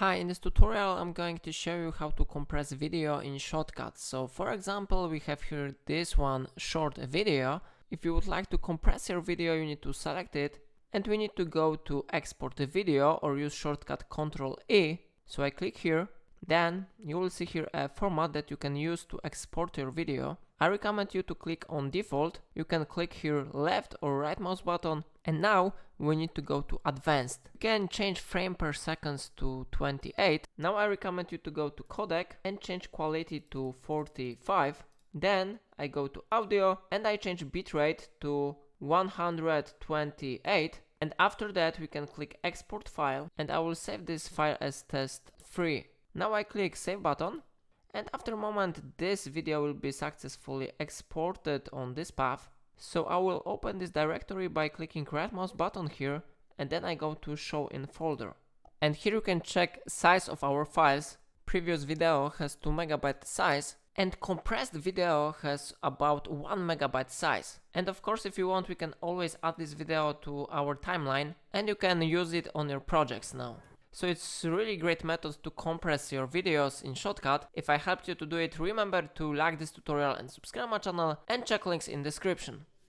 Hi, in this tutorial I'm going to show you how to compress video in Shotcut. So for example, we have here this one short video. If you would like to compress your video, you need to select it and we need to go to export the video or use shortcut Ctrl E. So I click here, then you will see here a format that you can use to export your video. I recommend you to click on default. You can click here left or right mouse button, and now we need to go to advanced. You can change frame per seconds to 28. Now I recommend you to go to codec and change quality to 45. Then I go to audio and I change bitrate to 128. And after that we can click export file and I will save this file as test3. Now I click save button. And after a moment, this video will be successfully exported on this path. So I will open this directory by clicking right mouse button here, and then I go to show in folder. And here you can check size of our files. Previous video has 2 MB size, and compressed video has about 1 MB size. And of course, if you want, we can always add this video to our timeline, and you can use it on your projects now. So it's a really great method to compress your videos in Shotcut. If I helped you to do it, remember to like this tutorial and subscribe my channel and check links in description.